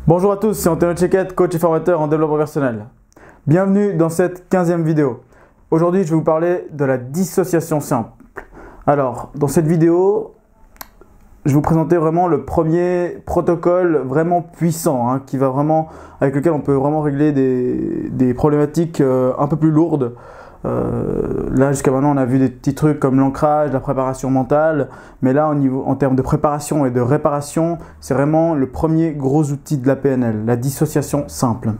Bonjour à tous, c'est Antonio Chequette, coach et formateur en développement personnel. Bienvenue dans cette 15e vidéo. Aujourd'hui, je vais vous parler de la dissociation simple. Alors, dans cette vidéo, je vais vous présenter vraiment le premier protocole vraiment puissant, avec lequel on peut vraiment régler des problématiques un peu plus lourdes. Là jusqu'à maintenant on a vu des petits trucs comme l'ancrage, la préparation mentale, mais là en termes de préparation et de réparation, c'est vraiment le premier gros outil de la PNL, la dissociation simple.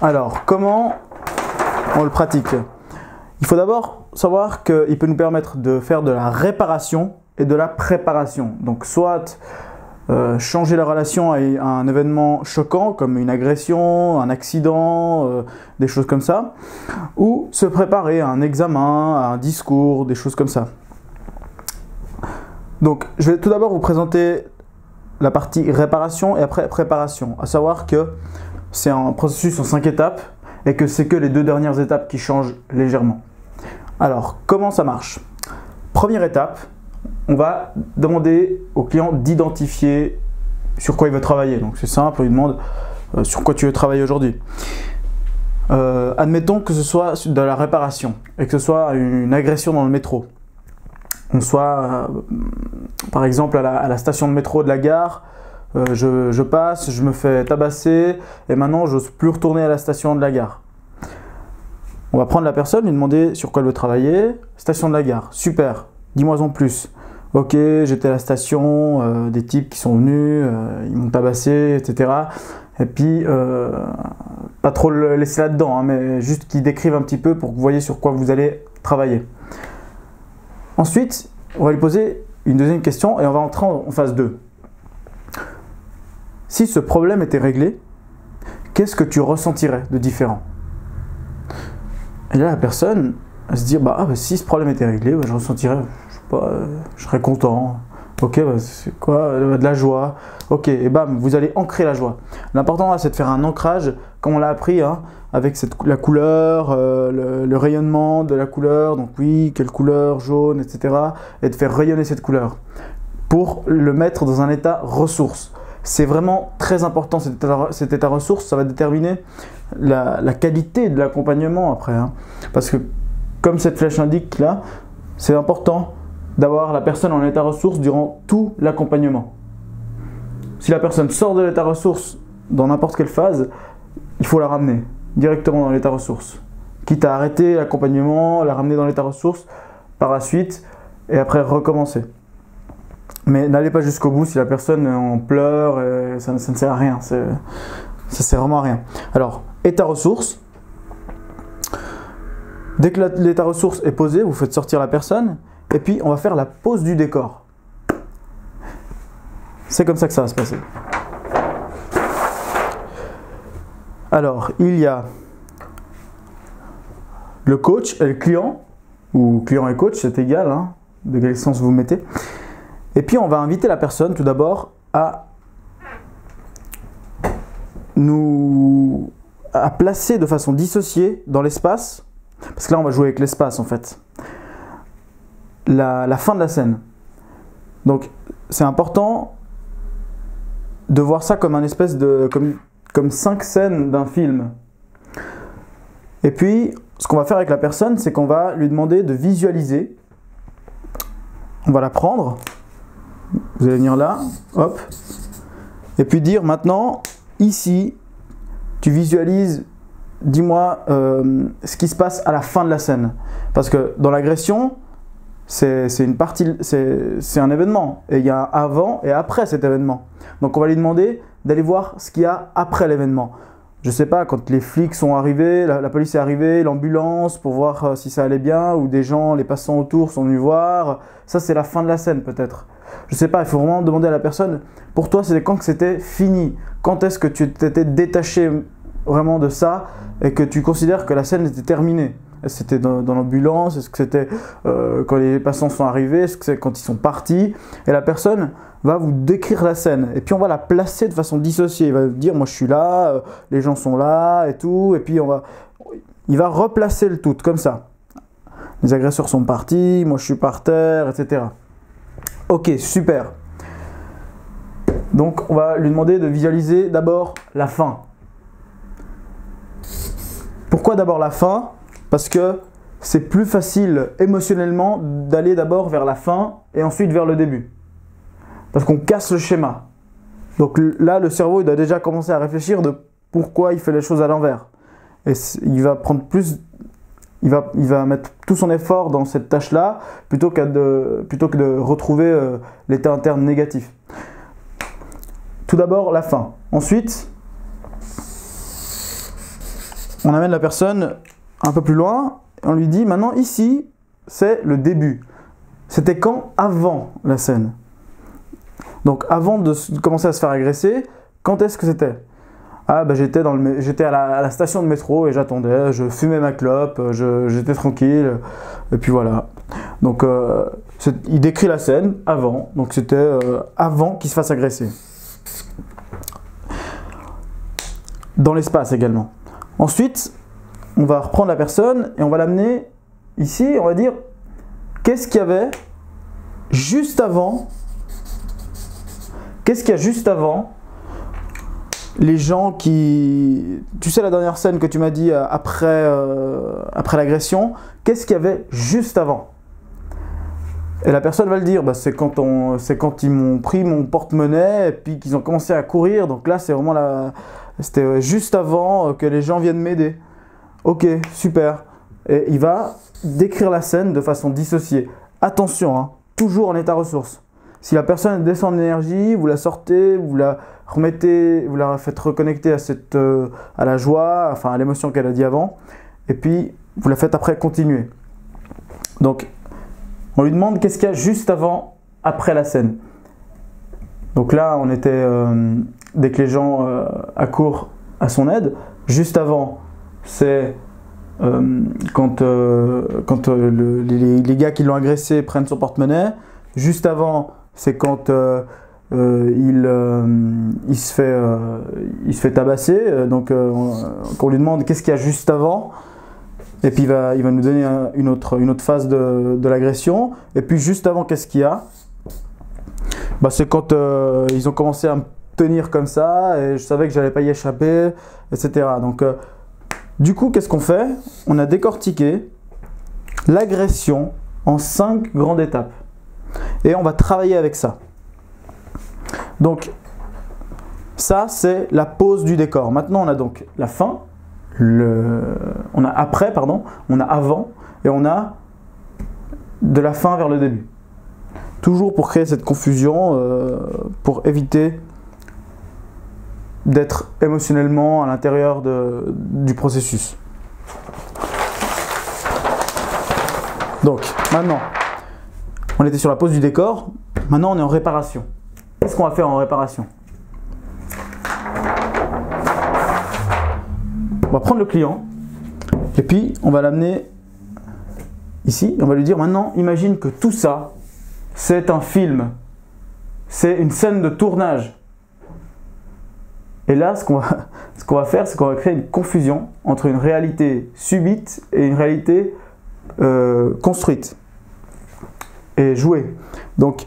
Alors comment on le pratique? Il faut d'abord savoir qu'il peut nous permettre de faire de la réparation et de la préparation. Donc soit changer la relation à un événement choquant comme une agression, un accident, des choses comme ça, ou se préparer à un examen, à un discours, des choses comme ça. Donc je vais tout d'abord vous présenter la partie réparation et après préparation, à savoir que c'est un processus en 5 étapes et que c'est que les 2 dernières étapes qui changent légèrement. Alors comment ça marche? Première étape, on va demander au client d'identifier sur quoi il veut travailler. Donc c'est simple, on lui demande sur quoi tu veux travailler aujourd'hui. Admettons que ce soit de la réparation et que ce soit une agression dans le métro. On soit par exemple à la station de métro de la gare, je passe, je me fais tabasser et maintenant j'ose plus retourner à la station de la gare. On va prendre la personne, lui demander sur quoi elle veut travailler. Station de la gare, super, dis-moi en plus. Ok, j'étais à la station, des types qui sont venus, ils m'ont tabassé, etc. Et puis, pas trop le laisser là-dedans, hein, mais juste qu'ils décrivent un petit peu pour que vous voyez sur quoi vous allez travailler. Ensuite, on va lui poser une deuxième question et on va entrer en phase 2. Si ce problème était réglé, qu'est-ce que tu ressentirais de différent? Et là, la personne va se dire, si ce problème était réglé, je ressentirais... je serais content, ok, c'est quoi, de la joie, ok, et bam, vous allez ancrer la joie. L'important c'est de faire un ancrage, comme on l'a appris, hein, avec la couleur, le rayonnement de la couleur, donc oui, quelle couleur, jaune, etc. Et de faire rayonner cette couleur pour le mettre dans un état ressource. C'est vraiment très important cet état ressource, ça va déterminer la qualité de l'accompagnement après, hein, parce que comme cette flèche indique là, c'est important d'avoir la personne en état ressource durant tout l'accompagnement. Si la personne sort de l'état ressource dans n'importe quelle phase, il faut la ramener directement dans l'état ressource. Quitte à arrêter l'accompagnement, la ramener dans l'état ressource par la suite et après recommencer. Mais n'allez pas jusqu'au bout si la personne en pleure, ça ne sert à rien. Ça sert vraiment à rien. Alors, état ressource. Dès que l'état ressource est posé, vous faites sortir la personne. Et puis, on va faire la pose du décor. C'est comme ça que ça va se passer. Alors, il y a le coach et le client, ou client et coach, c'est égal, hein, de quel sens vous mettez. Et puis, on va inviter la personne, tout d'abord, à placer de façon dissociée dans l'espace, parce que là, on va jouer avec l'espace, en fait. La fin de la scène. Donc c'est important de voir ça comme un espèce de comme 5 scènes d'un film. Et puis ce qu'on va faire avec la personne, c'est qu'on va lui demander de visualiser. On va la prendre. Vous allez venir là, hop. Et puis dire maintenant, ici, tu visualises, dis-moi ce qui se passe à la fin de la scène. Parce que dans l'agression, c'est un événement et il y a un avant et après cet événement. Donc on va lui demander d'aller voir ce qu'il y a après l'événement. Je ne sais pas, quand les flics sont arrivés, la police est arrivée, l'ambulance pour voir si ça allait bien, ou des gens, les passants autour sont venus voir. Ça c'est la fin de la scène peut-être. Je ne sais pas, il faut vraiment demander à la personne, pour toi c'était quand que c'était fini? Quand est-ce que tu t'étais détaché vraiment de ça et que tu considères que la scène était terminée? Est-ce que c'était dans l'ambulance? Est-ce que c'était quand les passants sont arrivés? Est-ce que c'est quand ils sont partis? Et la personne va vous décrire la scène. Et puis on va la placer de façon dissociée. Il va dire, moi je suis là, les gens sont là et tout. Et puis il va replacer le tout comme ça. Les agresseurs sont partis, moi je suis par terre, etc. Ok, super. Donc on va lui demander de visualiser d'abord la fin. Pourquoi d'abord la fin? Parce que c'est plus facile émotionnellement d'aller d'abord vers la fin et ensuite vers le début. Parce qu'on casse le schéma. Donc là, le cerveau il doit déjà commencer à réfléchir de pourquoi il fait les choses à l'envers. Et il va prendre plus, il va mettre tout son effort dans cette tâche-là plutôt que de retrouver l'état interne négatif. Tout d'abord, la fin. Ensuite, on amène la personne un peu plus loin. On lui dit maintenant ici, c'est le début. C'était quand? Avant la scène. Donc avant de commencer à se faire agresser, quand est-ce que c'était? Ah bah j'étais à la station de métro et j'attendais, je fumais ma clope, j'étais tranquille, et puis voilà. Donc il décrit la scène avant, donc c'était avant qu'il se fasse agresser. Dans l'espace également. Ensuite, on va reprendre la personne et on va l'amener ici, on va dire, qu'est-ce qu'il y avait juste avant? Qu'est-ce qu'il y a juste avant les gens qui... Tu sais la dernière scène que tu m'as dit après l'agression, qu'est-ce qu'il y avait juste avant? Et la personne va le dire, bah, c'est quand ils m'ont pris mon porte-monnaie et puis qu'ils ont commencé à courir, donc là c'est vraiment c'était juste avant que les gens viennent m'aider. Ok, super. Et il va décrire la scène de façon dissociée. Attention, hein, toujours en état ressource. Si la personne descend en énergie, vous la sortez, vous la remettez, vous la faites reconnecter à la joie, enfin à l'émotion qu'elle a dit avant, et puis vous la faites après continuer. Donc, on lui demande qu'est-ce qu'il y a juste avant, après la scène. Donc là, on était, dès que les gens accourent à son aide, juste avant, c'est quand les gars qui l'ont agressé prennent son porte-monnaie. Juste avant, c'est quand il se fait tabasser. Donc on lui demande qu'est-ce qu'il y a juste avant. Et puis il va nous donner une autre phase de l'agression. Et puis juste avant, qu'est-ce qu'il y a? Bah, c'est quand ils ont commencé à me tenir comme ça et je savais que j'allais pas y échapper, etc. Donc du coup, qu'est-ce qu'on fait? On a décortiqué l'agression en 5 grandes étapes. Et on va travailler avec ça. Donc ça, c'est la pose du décor. Maintenant, on a donc la fin, on a après, pardon, on a avant et on a de la fin vers le début. Toujours pour créer cette confusion, pour éviter d'être émotionnellement à l'intérieur du processus. Donc, maintenant, on était sur la pose du décor, maintenant on est en réparation. Qu'est-ce qu'on va faire en réparation? On va prendre le client, et puis on va l'amener ici, on va lui dire maintenant, imagine que tout ça, c'est un film, c'est une scène de tournage. Et là, ce qu'on va faire, c'est qu'on va créer une confusion entre une réalité subite et une réalité construite et jouée. Donc,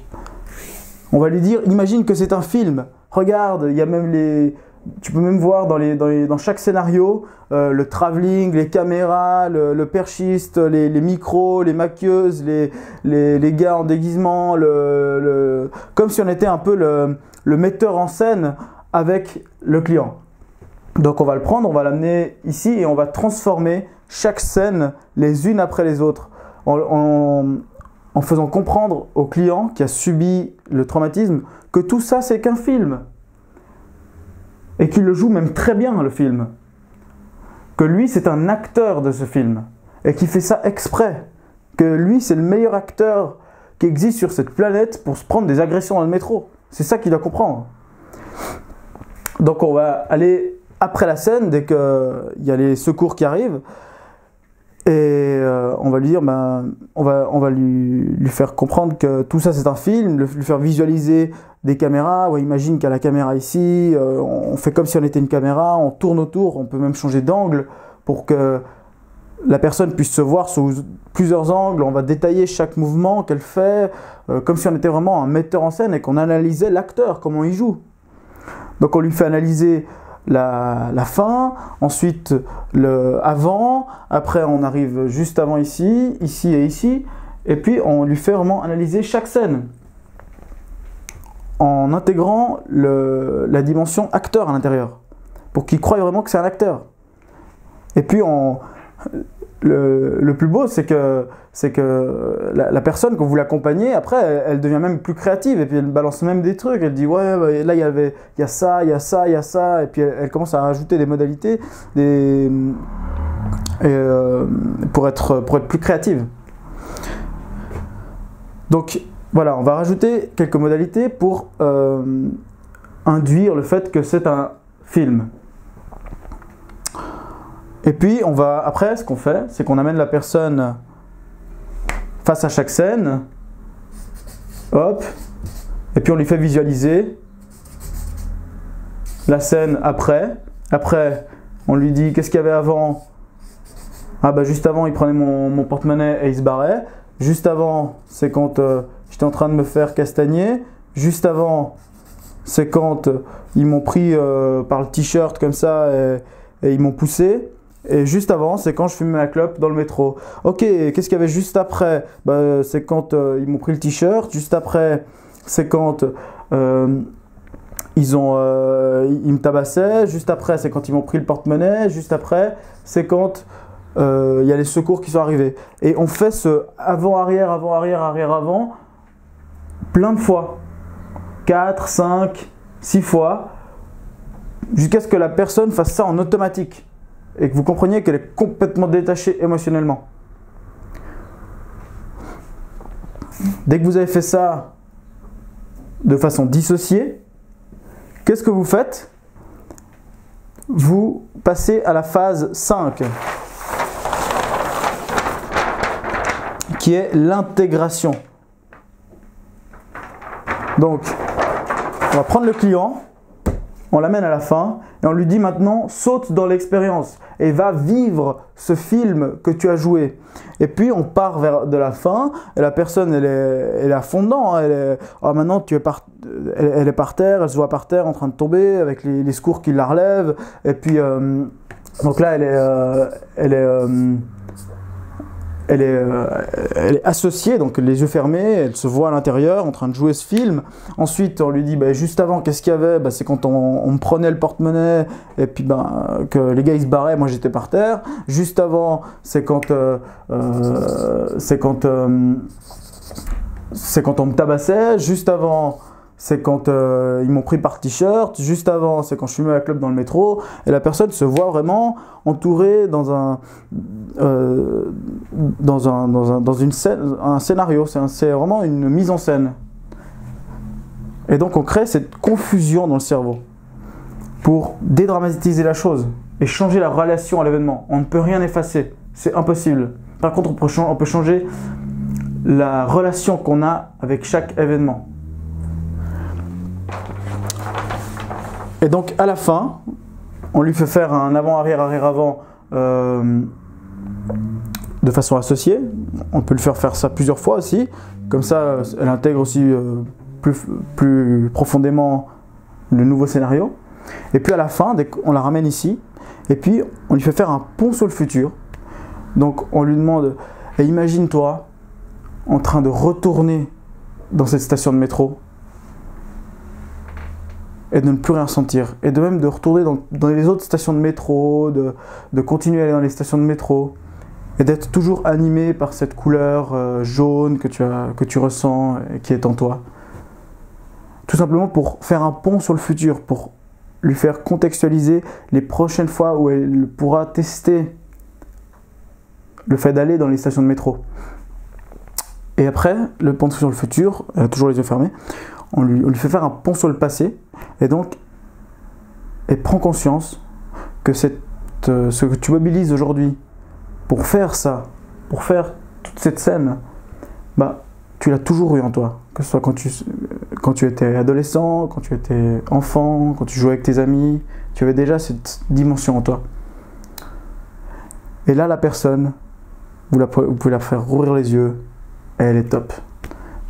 on va lui dire, imagine que c'est un film. Regarde, il y a même tu peux même voir dans chaque scénario le travelling, les caméras, le perchiste, les micros, les maquilleuses, les gars en déguisement, comme si on était un peu le metteur en scène avec le client. Donc on va le prendre, on va l'amener ici et on va transformer chaque scène les unes après les autres en faisant comprendre au client qui a subi le traumatisme que tout ça c'est qu'un film et qu'il le joue même très bien le film, que lui c'est un acteur de ce film et qu'il fait ça exprès, que lui c'est le meilleur acteur qui existe sur cette planète pour se prendre des agressions dans le métro. C'est ça qu'il doit comprendre. Donc on va aller après la scène, dès qu'il y a les secours qui arrivent, et on va lui dire, on va lui faire comprendre que tout ça c'est un film, lui faire visualiser des caméras. Ouais, imagine qu'il y a la caméra ici, on fait comme si on était une caméra, on tourne autour, on peut même changer d'angle pour que la personne puisse se voir sous plusieurs angles. On va détailler chaque mouvement qu'elle fait, comme si on était vraiment un metteur en scène et qu'on analysait l'acteur, comment il joue. Donc on lui fait analyser la fin, ensuite le avant, après on arrive juste avant ici, ici et ici, et puis on lui fait vraiment analyser chaque scène en intégrant la dimension acteur à l'intérieur, pour qu'il croie vraiment que c'est un acteur. Et puis le plus beau, c'est que la personne, quand vous l'accompagnez, après, elle devient même plus créative, et puis elle balance même des trucs, elle dit ouais, bah, là il y a ça, il y a ça, il y a ça, et puis elle commence à rajouter des modalités pour être plus créative. Donc voilà, on va rajouter quelques modalités pour induire le fait que c'est un film. Et puis, après, ce qu'on fait, c'est qu'on amène la personne face à chaque scène, hop, et puis on lui fait visualiser la scène après. Après, on lui dit qu'est-ce qu'il y avait avant. Ah bah juste avant, il prenait mon porte-monnaie et il se barrait. Juste avant, c'est quand j'étais en train de me faire castagner. Juste avant, c'est quand ils m'ont pris par le t-shirt comme ça et ils m'ont poussé. Et juste avant, c'est quand je fumais ma clope dans le métro. Ok, qu'est-ce qu'il y avait juste après? Bah, c'est quand ils m'ont pris le t-shirt. Juste après, c'est quand ils me tabassaient. Juste après, c'est quand ils m'ont pris le porte-monnaie. Juste après, c'est quand il y a les secours qui sont arrivés. Et on fait ce avant-arrière, avant-arrière, arrière-avant plein de fois. 4, 5, 6 fois. Jusqu'à ce que la personne fasse ça en automatique. Et que vous compreniez qu'elle est complètement détachée émotionnellement. Dès que vous avez fait ça de façon dissociée, qu'est-ce que vous faites? Vous passez à la phase 5, qui est l'intégration. Donc, on va prendre le client, on l'amène à la fin et on lui dit maintenant saute dans l'expérience et va vivre ce film que tu as joué. Et puis on part vers de la fin et la personne elle est à fond dedans. Maintenant elle est par terre, elle se voit par terre en train de tomber avec les secours qui la relèvent. Et puis donc là elle est associée, donc les yeux fermés, elle se voit à l'intérieur en train de jouer ce film. Ensuite, on lui dit, bah, juste avant, qu'est-ce qu'il y avait? Bah, c'est quand on me prenait le porte-monnaie et puis que les gars ils se barraient, moi j'étais par terre. Juste avant, c'est quand on me tabassait. Juste avant, c'est quand ils m'ont pris par t-shirt. Juste avant, c'est quand je fumais la clope dans le métro. Et la personne se voit vraiment entourée dans une scène, un scénario. C'est vraiment une mise en scène. Et donc on crée cette confusion dans le cerveau pour dédramatiser la chose et changer la relation à l'événement. On ne peut rien effacer, c'est impossible. Par contre, on peut changer la relation qu'on a avec chaque événement. Et donc à la fin, on lui fait faire un avant-arrière, arrière-avant de façon associée. On peut lui faire ça plusieurs fois aussi. Comme ça, elle intègre aussi plus profondément le nouveau scénario. Et puis à la fin, on la ramène ici. Et puis on lui fait faire un pont sur le futur. Donc on lui demande, imagine-toi en train de retourner dans cette station de métro. Et de ne plus rien sentir. Et de même de retourner dans les autres stations de métro, de continuer à aller dans les stations de métro. Et d'être toujours animé par cette couleur jaune que tu ressens et qui est en toi. Tout simplement pour faire un pont sur le futur, pour lui faire contextualiser les prochaines fois où elle pourra tester le fait d'aller dans les stations de métro. Et après, le pont sur le futur, elle a toujours les yeux fermés, on lui fait faire un pont sur le passé. Et donc, elle prend conscience que ce que tu mobilises aujourd'hui pour faire ça, pour faire toute cette scène, bah, tu l'as toujours eu en toi. Que ce soit quand tu étais adolescent, quand tu étais enfant, quand tu jouais avec tes amis, tu avais déjà cette dimension en toi. Et là, la personne, vous pouvez la faire rouvrir les yeux, et elle est top.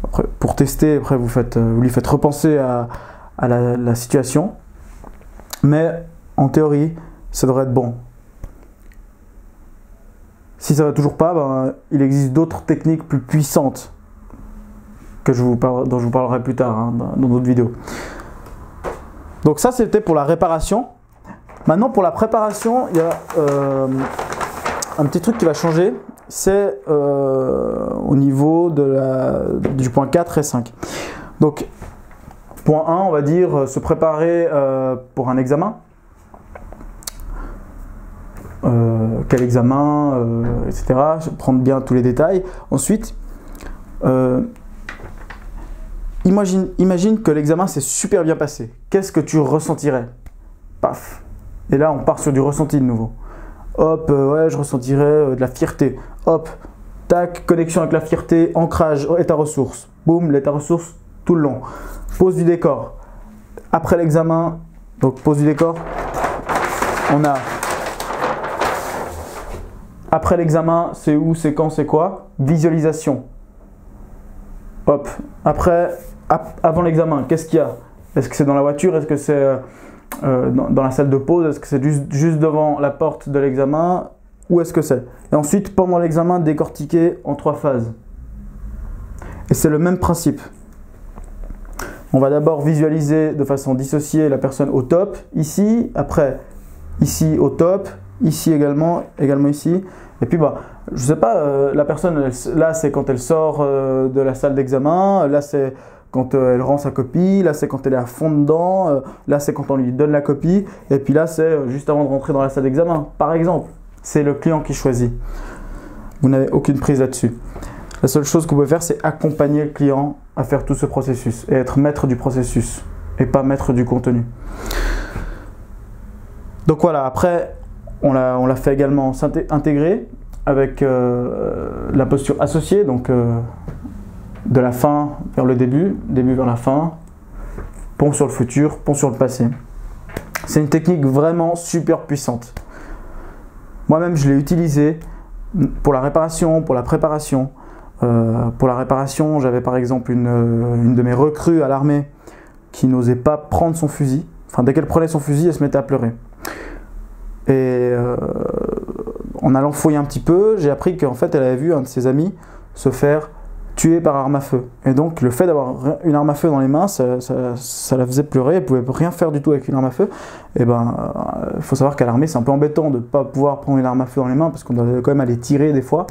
Après, pour tester, après vous lui faites repenser à la situation. Mais en théorie, ça devrait être bon. Si ça ne va toujours pas, ben, il existe d'autres techniques plus puissantes dont je vous parlerai plus tard hein, dans d'autres vidéos. Donc ça c'était pour la réparation. Maintenant pour la préparation, il y a un petit truc qui va changer. C'est au niveau du point 4 et 5. Donc point 1, on va dire se préparer pour un examen. Quel examen, etc. Prendre bien tous les détails. Ensuite, imagine que l'examen s'est super bien passé. Qu'est-ce que tu ressentirais? Paf. Et là, on part sur du ressenti de nouveau. Hop, ouais, je ressentirais de la fierté. Hop, tac, connexion avec la fierté, ancrage, état ressources. Boum, l'état ressources tout le long. Pose du décor. Après l'examen, donc pose du décor, on a... Après l'examen, c'est où, c'est quand, c'est quoi? Visualisation. Hop. Après, avant l'examen, qu'est-ce qu'il y a? Est-ce que c'est dans la voiture? Est-ce que c'est dans la salle de pause? Est-ce que c'est juste devant la porte de l'examen? Où est-ce que c'est? Et ensuite, pendant l'examen, décortiquer en 3 phases. Et c'est le même principe. On va d'abord visualiser de façon dissociée la personne au top, ici. Après, ici au top. Ici également ici. Et puis bah, je sais pas, la personne, là c'est quand elle sort de la salle d'examen, là c'est quand elle rend sa copie, là c'est quand elle est à fond dedans, là c'est quand on lui donne la copie, et puis là c'est juste avant de rentrer dans la salle d'examen. Par exemple, c'est le client qui choisit. Vous n'avez aucune prise là-dessus. La seule chose que vous pouvez faire, c'est accompagner le client à faire tout ce processus et être maître du processus et pas maître du contenu. Donc voilà, après, on l'a fait également intégrer avec la posture associée, donc de la fin vers le début vers la fin, pont sur le futur, pont sur le passé. C'est une technique vraiment super puissante. Moi-même, je l'ai utilisée pour la réparation, pour la préparation. Pour la réparation, j'avais par exemple une de mes recrues à l'armée qui n'osait pas prendre son fusil. Enfin, dès qu'elle prenait son fusil, elle se mettait à pleurer. Et en allant fouiller un petit peu, j'ai appris qu'en fait elle avait vu un de ses amis se faire tuer par arme à feu. Et donc le fait d'avoir une arme à feu dans les mains, ça la faisait pleurer, elle pouvait rien faire du tout avec une arme à feu. Et ben, faut savoir qu'à l'armée c'est un peu embêtant de ne pas pouvoir prendre une arme à feu dans les mains parce qu'on doit quand même aller tirer des fois.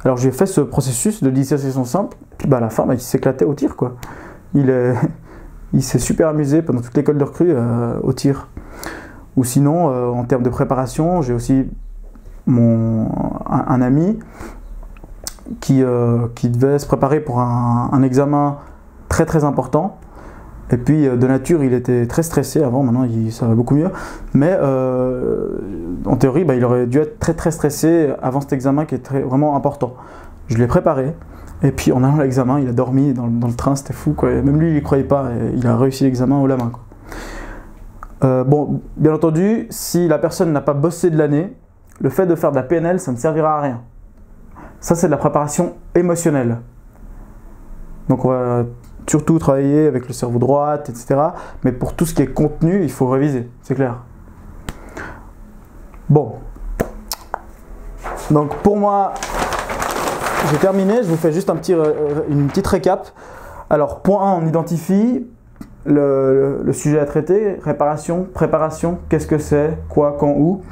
Alors j'ai fait ce processus de dissociation simple, puis bah, à la fin bah, il s'éclatait au tir quoi. Il s'est super amusé pendant toute l'école de recrue au tir. Ou sinon, en termes de préparation, j'ai aussi un ami qui devait se préparer pour un examen très très important. Et puis de nature, il était très stressé avant, maintenant ça va beaucoup mieux. Mais en théorie, bah, il aurait dû être très très stressé avant cet examen qui est vraiment important. Je l'ai préparé. Et puis en allant à l'examen, il a dormi dans le train, c'était fou quoi. Même lui, il n'y croyait pas. Et il a réussi l'examen haut la main quoi. Bon, bien entendu, si la personne n'a pas bossé de l'année, le fait de faire de la PNL, ça ne servira à rien. Ça, c'est de la préparation émotionnelle. Donc, on va surtout travailler avec le cerveau droit, etc. Mais pour tout ce qui est contenu, il faut réviser, c'est clair. Bon. Donc, pour moi, j'ai terminé. Je vous fais juste une petite récap. Alors, point 1, on identifie le sujet à traiter, réparation, préparation, qu'est-ce que c'est, quoi, quand, où.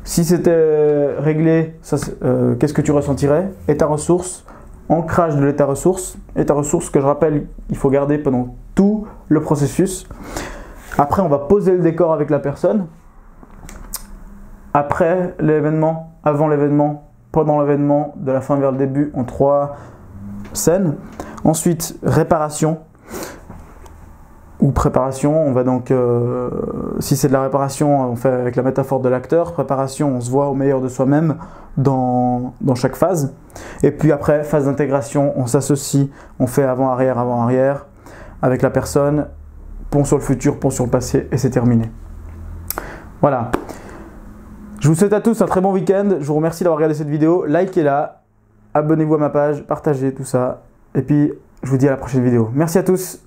Si c'était réglé, qu'est-ce que tu ressentirais? État ressources, ancrage de l'état ressources que je rappelle, il faut garder pendant tout le processus. Après, on va poser le décor avec la personne. Après l'événement, avant l'événement, pendant l'événement, de la fin vers le début, en 3 scènes. Ensuite, réparation. Ou préparation, on va donc, si c'est de la réparation, on fait avec la métaphore de l'acteur. Préparation, on se voit au meilleur de soi-même dans chaque phase. Et puis après, phase d'intégration, on s'associe, on fait avant-arrière, avec la personne, pont sur le futur, pont sur le passé, et c'est terminé. Voilà. Je vous souhaite à tous un très bon week-end. Je vous remercie d'avoir regardé cette vidéo. Likez-la, abonnez-vous à ma page, partagez tout ça. Et puis, je vous dis à la prochaine vidéo. Merci à tous.